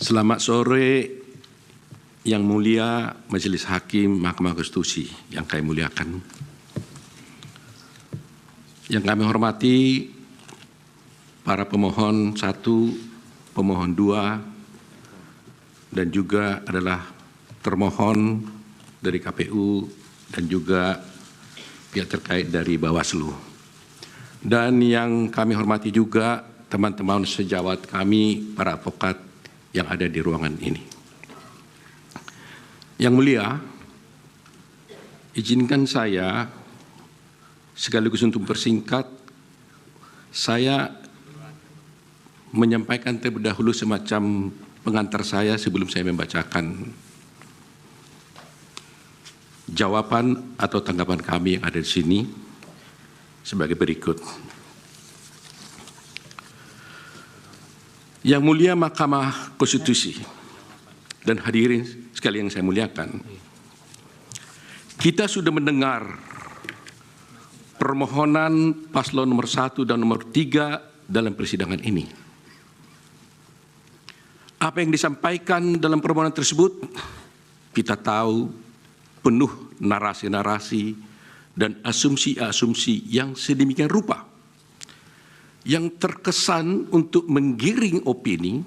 Selamat sore Yang Mulia Majelis Hakim Mahkamah Konstitusi yang kami muliakan. Yang kami hormati para pemohon 1, pemohon 2, dan juga adalah termohon dari KPU dan juga pihak terkait dari Bawaslu. Dan yang kami hormati juga teman-teman sejawat kami, para advokat yang ada di ruangan ini. Yang Mulia, izinkan saya sekaligus untuk persingkat, saya menyampaikan terlebih dahulu semacam pengantar saya sebelum saya membacakan jawaban atau tanggapan kami yang ada di sini sebagai berikut. Yang Mulia Mahkamah Konstitusi dan hadirin sekalian yang saya muliakan, kita sudah mendengar permohonan paslon nomor 1 dan nomor 3 dalam persidangan ini. Apa yang disampaikan dalam permohonan tersebut, kita tahu penuh narasi-narasi dan asumsi-asumsi yang sedemikian rupa, yang terkesan untuk menggiring opini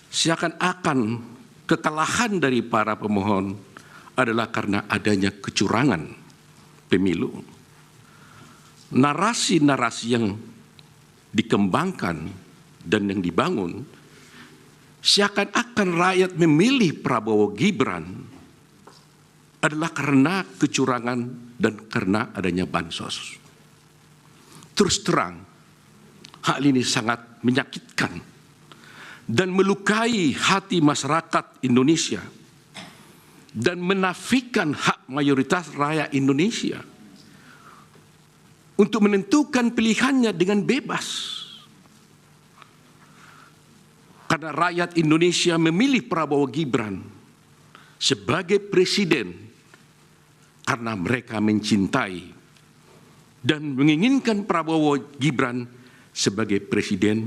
seakan-akan kekalahan dari para pemohon adalah karena adanya kecurangan pemilu. Narasi-narasi yang dikembangkan dan yang dibangun seakan-akan rakyat memilih Prabowo Gibran adalah karena kecurangan dan karena adanya bansos. Terus terang, hal ini sangat menyakitkan dan melukai hati masyarakat Indonesia dan menafikan hak mayoritas rakyat Indonesia untuk menentukan pilihannya dengan bebas. Karena rakyat Indonesia memilih Prabowo Gibran sebagai presiden karena mereka mencintai dan menginginkan Prabowo Gibran sebagai Presiden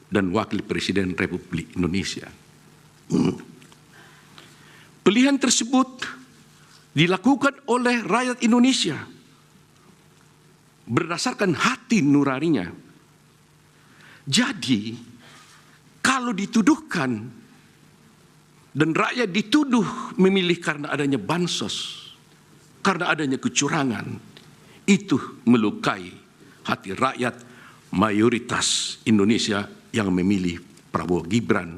dan Wakil Presiden Republik Indonesia. Pilihan tersebut dilakukan oleh rakyat Indonesia berdasarkan hati nuraninya. Jadi, kalau dituduhkan dan rakyat dituduh memilih karena adanya bansos, karena adanya kecurangan, itu melukai hati rakyat mayoritas Indonesia yang memilih Prabowo Gibran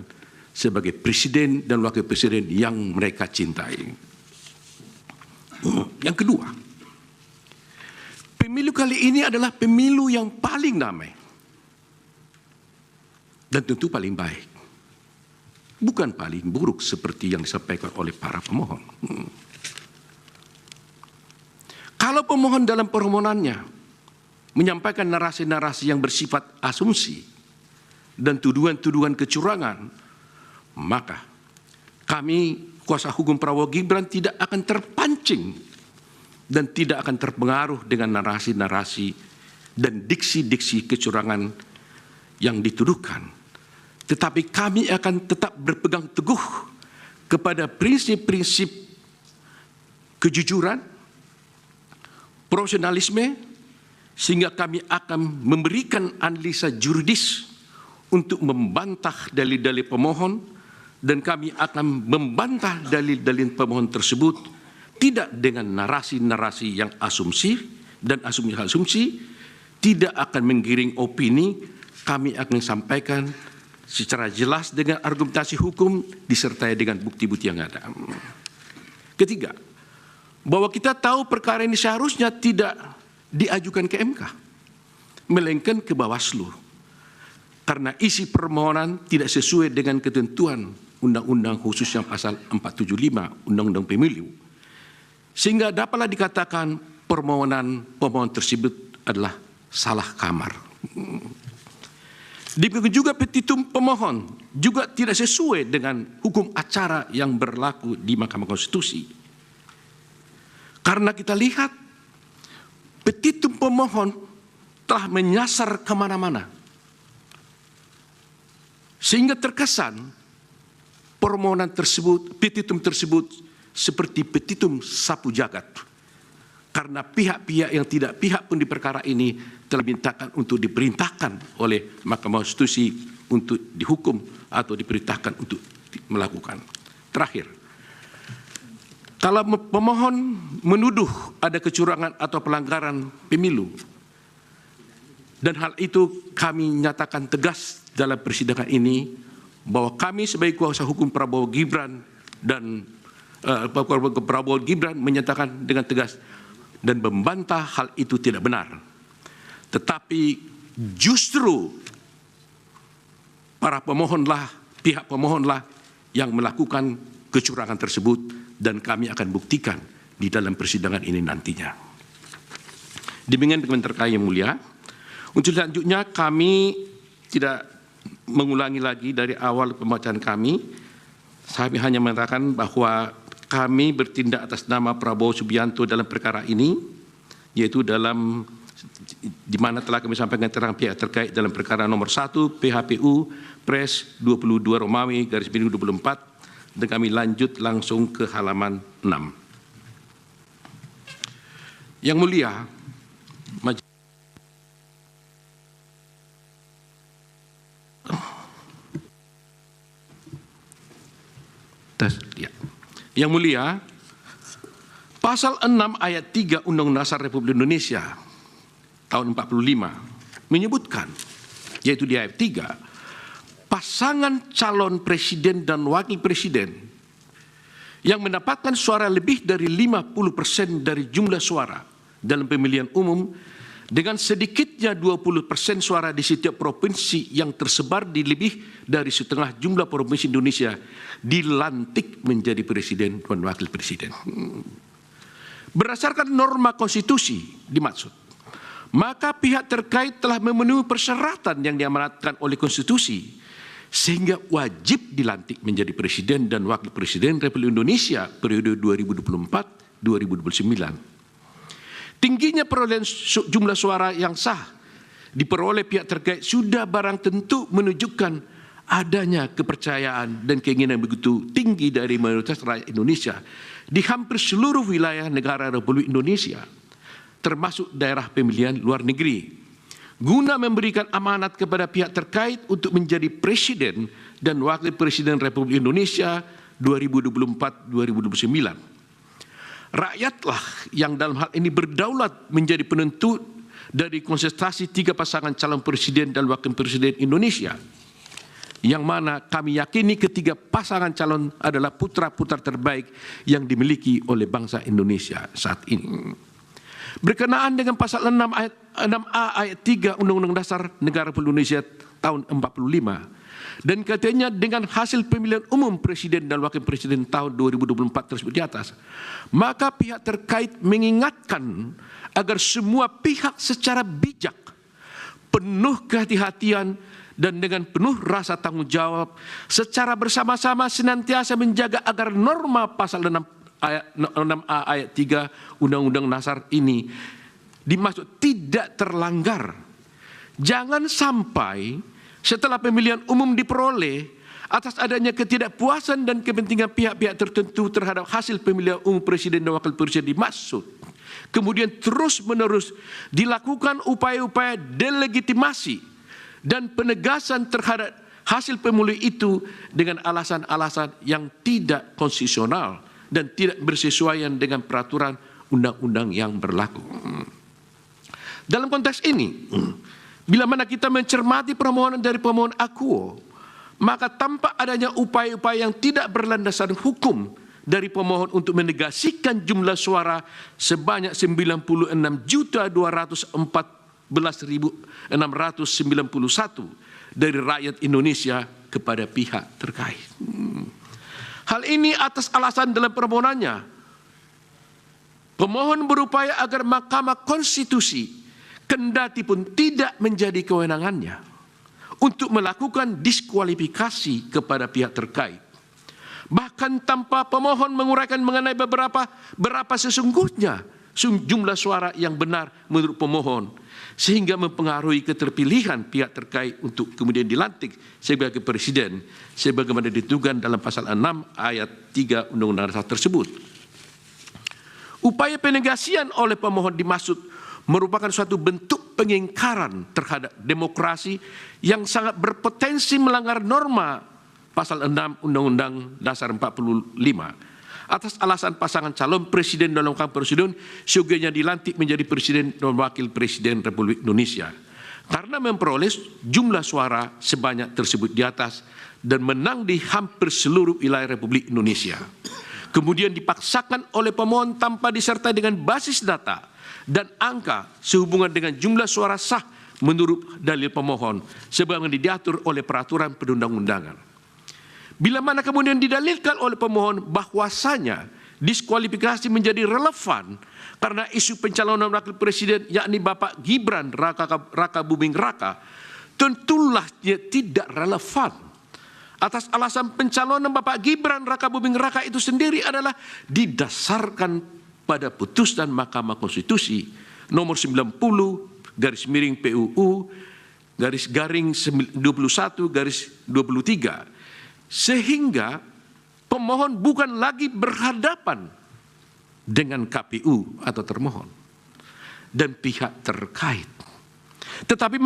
sebagai presiden dan wakil presiden yang mereka cintai. Yang kedua, pemilu kali ini adalah pemilu yang paling damai dan tentu paling baik, bukan paling buruk seperti yang disampaikan oleh para pemohon. Kalau pemohon dalam permohonannya menyampaikan narasi-narasi yang bersifat asumsi dan tuduhan-tuduhan kecurangan, maka kami, kuasa hukum Prabowo Gibran, tidak akan terpancing dan tidak akan terpengaruh dengan narasi-narasi dan diksi-diksi kecurangan yang dituduhkan. Tetapi kami akan tetap berpegang teguh kepada prinsip-prinsip kejujuran, profesionalisme, sehingga kami akan memberikan analisa juridis untuk membantah dalil-dalil pemohon, dan kami akan membantah dalil-dalil pemohon tersebut tidak dengan narasi-narasi yang asumsi dan asumsi-asumsi, tidak akan menggiring opini. Kami akan sampaikan secara jelas dengan argumentasi hukum disertai dengan bukti-bukti yang ada. Ketiga, bahwa kita tahu perkara ini seharusnya tidak diajukan ke MK, melainkan ke Bawaslu, karena isi permohonan tidak sesuai dengan ketentuan Undang-Undang khususnya pasal 475 Undang-Undang Pemilu, sehingga dapatlah dikatakan permohonan tersebut adalah salah kamar. Demikian juga petitum pemohon juga tidak sesuai dengan hukum acara yang berlaku di Mahkamah Konstitusi, karena kita lihat petitum pemohon telah menyasar kemana-mana, sehingga terkesan permohonan tersebut, petitum tersebut seperti petitum sapu jagat. Karena pihak-pihak yang tidak pihak pun di perkara ini telah diperintahkan oleh Mahkamah Konstitusi untuk dihukum atau diperintahkan untuk melakukan. Terakhir, kalau pemohon menuduh ada kecurangan atau pelanggaran pemilu, dan hal itu kami nyatakan tegas dalam persidangan ini, bahwa kami sebagai kuasa hukum Prabowo Gibran dan Prabowo Gibran menyatakan dengan tegas dan membantah hal itu tidak benar. Tetapi justru para pemohonlah, pihak pemohonlah yang melakukan kecurangan tersebut, dan kami akan buktikan di dalam persidangan ini nantinya. Demikian teman terkait yang mulia. Untuk selanjutnya kami tidak mengulangi lagi dari awal pembacaan kami. Kami hanya mengatakan bahwa kami bertindak atas nama Prabowo Subianto dalam perkara ini, yaitu dalam di mana telah kami sampaikan keterangan pihak terkait dalam perkara nomor 1 PHPU Pres 22 Romawi garis miring 24, dan kami lanjut langsung ke halaman 6. Yang mulia, Yang mulia, pasal 6 ayat 3 Undang-Undang Dasar Republik Indonesia tahun 45 menyebutkan, yaitu di ayat 3, pasangan calon presiden dan wakil presiden yang mendapatkan suara lebih dari 50% dari jumlah suara dalam pemilihan umum dengan sedikitnya 20% suara di setiap provinsi yang tersebar di lebih dari setengah jumlah provinsi Indonesia dilantik menjadi presiden dan wakil presiden. Berdasarkan norma konstitusi dimaksud, maka pihak terkait telah memenuhi persyaratan yang diamanatkan oleh konstitusi sehingga wajib dilantik menjadi presiden dan wakil presiden Republik Indonesia periode 2024-2029. Tingginya perolehan jumlah suara yang sah diperoleh pihak terkait sudah barang tentu menunjukkan adanya kepercayaan dan keinginan begitu tinggi dari mayoritas rakyat Indonesia di hampir seluruh wilayah negara Republik Indonesia, termasuk daerah pemilihan luar negeri, guna memberikan amanat kepada pihak terkait untuk menjadi presiden dan wakil presiden Republik Indonesia 2024-2029. Rakyatlah yang dalam hal ini berdaulat menjadi penentu dari konsentrasi 3 pasangan calon presiden dan wakil presiden Indonesia, yang mana kami yakini ketiga pasangan calon adalah putra-putra terbaik yang dimiliki oleh bangsa Indonesia saat ini. Berkenaan dengan pasal 6 ayat 6A ayat 3 Undang-Undang Dasar Negara Republik Indonesia tahun 45, dan katanya dengan hasil pemilihan umum presiden dan wakil presiden tahun 2024 tersebut di atas, maka pihak terkait mengingatkan agar semua pihak secara bijak, penuh kehati-hatian dan dengan penuh rasa tanggung jawab secara bersama-sama senantiasa menjaga agar norma pasal 6A ayat 3 Undang-Undang Dasar ini dimaksud tidak terlanggar. Jangan sampai setelah pemilihan umum diperoleh atas adanya ketidakpuasan dan kepentingan pihak-pihak tertentu terhadap hasil pemilihan umum presiden dan wakil presiden dimaksud, kemudian terus-menerus dilakukan upaya-upaya delegitimasi dan penegasan terhadap hasil pemilu itu dengan alasan-alasan yang tidak konstitusional dan tidak bersesuaian dengan peraturan undang-undang yang berlaku. Dalam konteks ini, bila mana kita mencermati permohonan dari pemohon akuo, maka tampak adanya upaya-upaya yang tidak berlandasan hukum dari pemohon untuk menegasikan jumlah suara sebanyak 96.214.691 dari rakyat Indonesia kepada pihak terkait. Hal ini atas alasan dalam permohonannya, pemohon berupaya agar Mahkamah Konstitusi kendati pun tidak menjadi kewenangannya untuk melakukan diskualifikasi kepada pihak terkait, bahkan tanpa pemohon menguraikan mengenai berapa sesungguhnya jumlah suara yang benar menurut pemohon, sehingga mempengaruhi keterpilihan pihak terkait untuk kemudian dilantik sebagai presiden, sebagaimana ditentukan dalam pasal 6 ayat 3 Undang-Undang Dasar tersebut. Upaya penegasian oleh pemohon dimaksud merupakan suatu bentuk pengingkaran terhadap demokrasi yang sangat berpotensi melanggar norma pasal 6 Undang-Undang Dasar 45 atas alasan pasangan calon presiden dan wakil presiden seyogianya dilantik menjadi presiden dan wakil presiden Republik Indonesia karena memperoleh jumlah suara sebanyak tersebut di atas dan menang di hampir seluruh wilayah Republik Indonesia. Kemudian dipaksakan oleh pemohon tanpa disertai dengan basis data dan angka sehubungan dengan jumlah suara sah menurut dalil pemohon sebagaimana diatur oleh peraturan perundang-undangan. Bila mana kemudian didalilkan oleh pemohon bahwasanya diskualifikasi menjadi relevan karena isu pencalonan wakil presiden yakni Bapak Gibran Raka Buming Raka, tentulah dia tidak relevan. Atas alasan pencalonan Bapak Gibran Raka Buming Raka itu sendiri adalah didasarkan pada putusan Mahkamah Konstitusi nomor 90 garis miring PUU garis garing 21 garis 23, sehingga pemohon bukan lagi berhadapan dengan KPU atau termohon dan pihak terkait, tetapi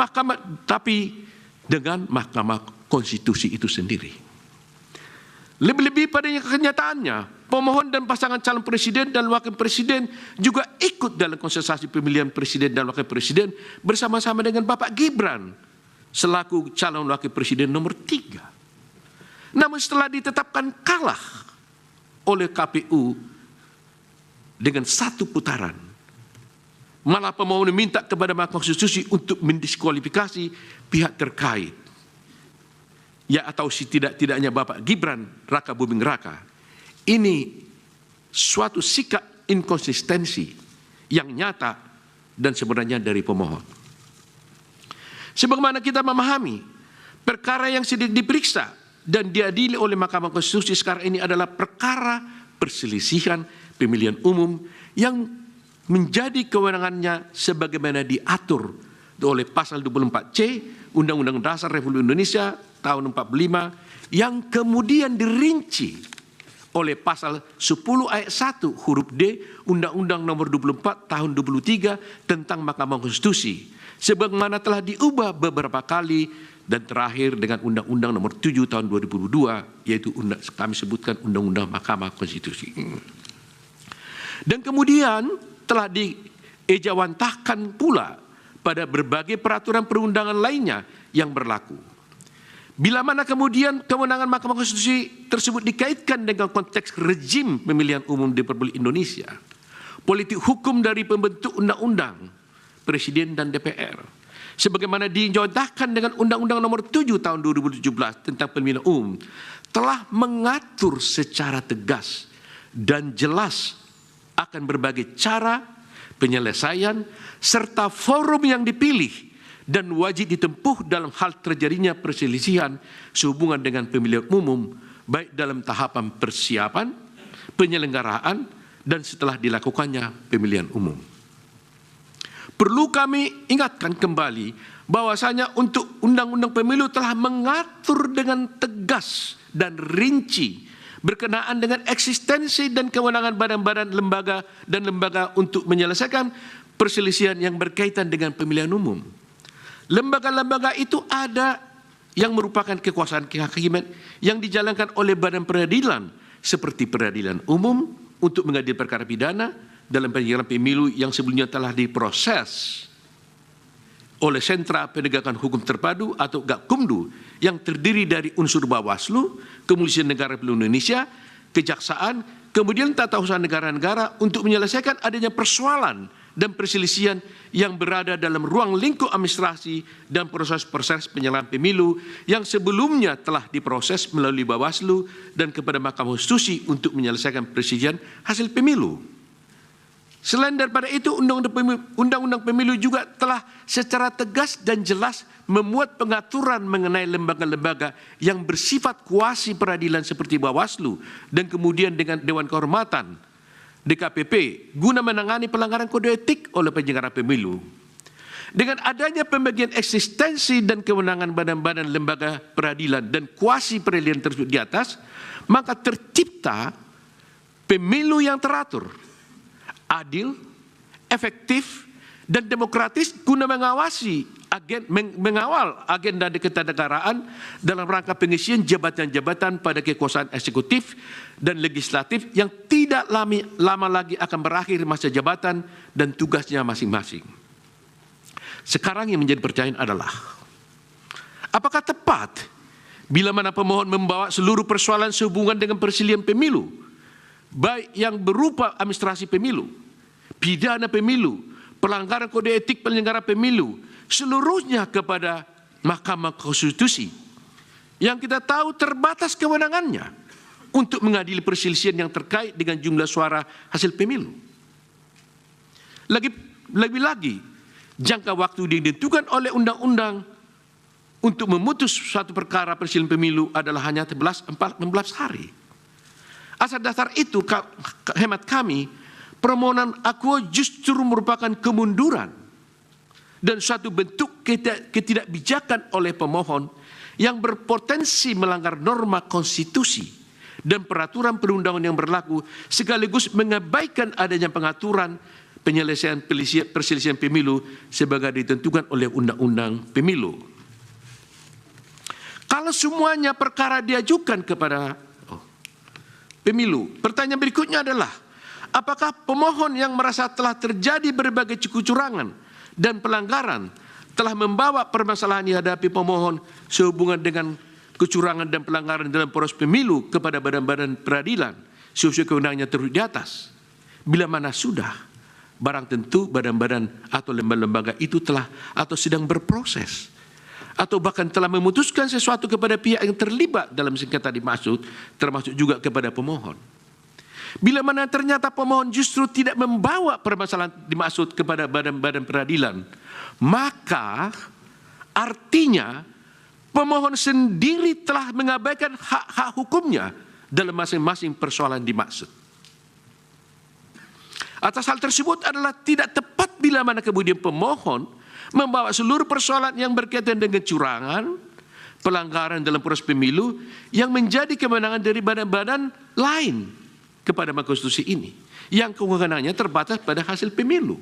dengan Mahkamah Konstitusi itu sendiri. Lebih-lebih pada kenyataannya, pemohon dan pasangan calon presiden dan wakil presiden juga ikut dalam kontestasi pemilihan presiden dan wakil presiden bersama-sama dengan Bapak Gibran selaku calon wakil presiden nomor 3. Namun setelah ditetapkan kalah oleh KPU dengan 1 putaran, malah pemohon meminta kepada Mahkamah Konstitusi untuk mendiskualifikasi pihak terkait, ya atau setidak-tidaknya Bapak Gibran Raka Buming Raka. Ini suatu sikap inkonsistensi yang nyata dan sebenarnya dari pemohon. Sebagaimana kita memahami, perkara yang sedang diperiksa dan diadili oleh Mahkamah Konstitusi sekarang ini adalah perkara perselisihan pemilihan umum yang menjadi kewenangannya sebagaimana diatur oleh pasal 24C Undang-Undang Dasar Republik Indonesia tahun 45 yang kemudian dirinci oleh pasal 10 ayat 1 huruf D Undang-Undang nomor 24 tahun 23 tentang Mahkamah Konstitusi sebagaimana telah diubah beberapa kali dan terakhir dengan Undang-Undang nomor 7 tahun 2002 yaitu kami sebutkan Undang-Undang Mahkamah Konstitusi. Dan kemudian telah diejawantahkan pula pada berbagai peraturan perundangan lainnya yang berlaku. Bila mana kemudian kewenangan Mahkamah Konstitusi tersebut dikaitkan dengan konteks rezim pemilihan umum di Republik Indonesia, politik hukum dari pembentuk undang-undang, Presiden dan DPR, sebagaimana dijawantahkan dengan Undang-Undang nomor 7 tahun 2017 tentang pemilihan umum, telah mengatur secara tegas dan jelas akan berbagai cara penyelesaian serta forum yang dipilih dan wajib ditempuh dalam hal terjadinya perselisihan sehubungan dengan pemilihan umum baik dalam tahapan persiapan, penyelenggaraan, dan setelah dilakukannya pemilihan umum. Perlu kami ingatkan kembali bahwasanya untuk Undang-Undang Pemilu telah mengatur dengan tegas dan rinci berkenaan dengan eksistensi dan kewenangan badan-badan lembaga dan lembaga untuk menyelesaikan perselisihan yang berkaitan dengan pemilihan umum. Lembaga-lembaga itu ada yang merupakan kekuasaan kehakiman yang dijalankan oleh badan peradilan seperti peradilan umum untuk mengadili perkara pidana dalam penyelenggaraan pemilu yang sebelumnya telah diproses oleh Sentra Penegakan Hukum Terpadu atau Gakumdu yang terdiri dari unsur Bawaslu, Kepolisian Negara Republik Indonesia, Kejaksaan, kemudian Tata Usaha Negara-Negara untuk menyelesaikan adanya persoalan dan perselisihan yang berada dalam ruang lingkup administrasi dan proses-proses penyelenggaraan pemilu yang sebelumnya telah diproses melalui Bawaslu dan kepada Mahkamah Konstitusi untuk menyelesaikan perselisihan hasil pemilu. Selain daripada itu, Undang-Undang Pemilu juga telah secara tegas dan jelas memuat pengaturan mengenai lembaga-lembaga yang bersifat kuasi peradilan seperti Bawaslu dan kemudian dengan Dewan Kehormatan DKPP guna menangani pelanggaran kode etik oleh penyelenggara pemilu. Dengan adanya pembagian eksistensi dan kewenangan badan-badan lembaga peradilan dan kuasi peradilan tersebut di atas, maka tercipta pemilu yang teratur, adil, efektif, dan demokratis guna mengawal agenda ketatanegaraan dalam rangka pengisian jabatan-jabatan pada kekuasaan eksekutif dan legislatif yang tidak lama lagi akan berakhir masa jabatan dan tugasnya masing-masing. Sekarang yang menjadi pertanyaan adalah, apakah tepat bila mana pemohon membawa seluruh persoalan sehubungan dengan perselihan pemilu, baik yang berupa administrasi pemilu, pidana pemilu, pelanggaran kode etik penyelenggara pemilu, seluruhnya kepada Mahkamah Konstitusi yang kita tahu terbatas kewenangannya untuk mengadili perselisihan yang terkait dengan jumlah suara hasil pemilu. Lagi-lagi, jangka waktu yang ditentukan oleh undang-undang untuk memutus suatu perkara perselisihan pemilu adalah hanya 16 hari. Asal dasar itu, hemat kami, permohonan akuo justru merupakan kemunduran dan suatu bentuk ketidakbijakan oleh pemohon yang berpotensi melanggar norma konstitusi dan peraturan perundangan yang berlaku, sekaligus mengabaikan adanya pengaturan penyelesaian perselisihan pemilu sebagai ditentukan oleh undang-undang pemilu. Kalau semuanya perkara diajukan kepada pemilu, pertanyaan berikutnya adalah, apakah pemohon yang merasa telah terjadi berbagai kecurangan dan pelanggaran telah membawa permasalahan yang dihadapi pemohon sehubungan dengan kecurangan dan pelanggaran dalam proses pemilu kepada badan-badan peradilan sesuai kewenangannya terus di atas? Bila mana sudah, barang tentu badan-badan atau lembaga-lembaga itu telah atau sedang berproses atau bahkan telah memutuskan sesuatu kepada pihak yang terlibat dalam sengketa dimaksud, termasuk juga kepada pemohon. Bila mana ternyata pemohon justru tidak membawa permasalahan dimaksud kepada badan-badan peradilan, maka artinya pemohon sendiri telah mengabaikan hak-hak hukumnya dalam masing-masing persoalan dimaksud. Atas hal tersebut adalah tidak tepat bila mana kemudian pemohon membawa seluruh persoalan yang berkaitan dengan kecurangan, pelanggaran dalam proses pemilu yang menjadi kewenangan dari badan-badan lain kepada Mahkamah Konstitusi ini, yang kewenangannya terbatas pada hasil pemilu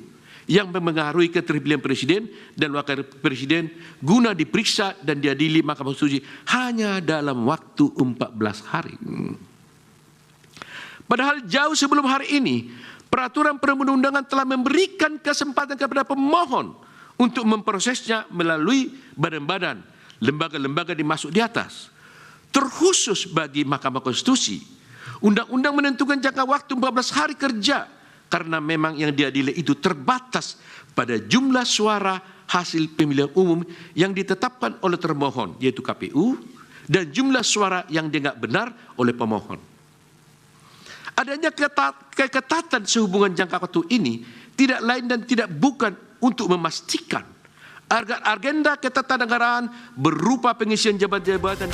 yang mempengaruhi keterpilihan presiden dan wakil presiden guna diperiksa dan diadili Mahkamah Konstitusi hanya dalam waktu 14 hari. Padahal jauh sebelum hari ini, peraturan perundang-undangan telah memberikan kesempatan kepada pemohon untuk memprosesnya melalui badan-badan, lembaga-lembaga dimaksud di atas. Terkhusus bagi Mahkamah Konstitusi, undang-undang menentukan jangka waktu 14 hari kerja karena memang yang diadili itu terbatas pada jumlah suara hasil pemilihan umum yang ditetapkan oleh termohon, yaitu KPU, dan jumlah suara yang dianggap benar oleh pemohon. Adanya keketatan sehubungan jangka waktu ini tidak lain dan tidak bukan untuk memastikan agar agenda ketatanegaraan berupa pengisian jabatan-jabatan